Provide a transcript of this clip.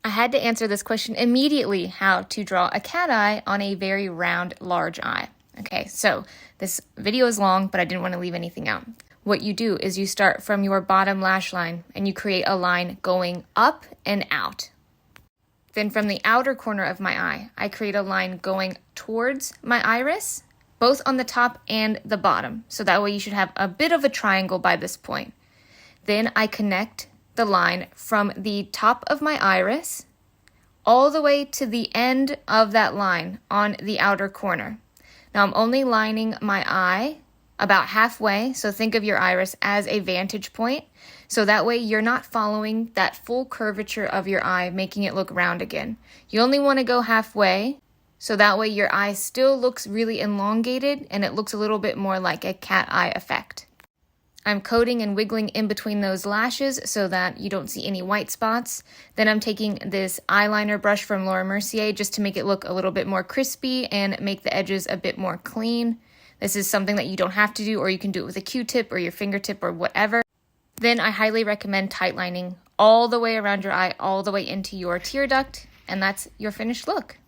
I had to answer this question immediately, how to draw a cat eye on a very round, large eye. Okay, so this video is long, but I didn't want to leave anything out. What you do is you start from your bottom lash line and you create a line going up and out. Then from the outer corner of my eye, I create a line going towards my iris, both on the top and the bottom. So that way you should have a bit of a triangle by this point. Then I connect the line from the top of my iris all the way to the end of that line on the outer corner. Now I'm only lining my eye about halfway, so think of your iris as a vantage point, so that way you're not following that full curvature of your eye, making it look round again. You only want to go halfway, so that way your eye still looks really elongated and it looks a little bit more like a cat eye effect. I'm coating and wiggling in between those lashes so that you don't see any white spots. Then I'm taking this eyeliner brush from Laura Mercier just to make it look a little bit more crispy and make the edges a bit more clean. This is something that you don't have to do, or you can do it with a Q-tip or your fingertip or whatever. Then I highly recommend tight lining all the way around your eye, all the way into your tear duct, and that's your finished look.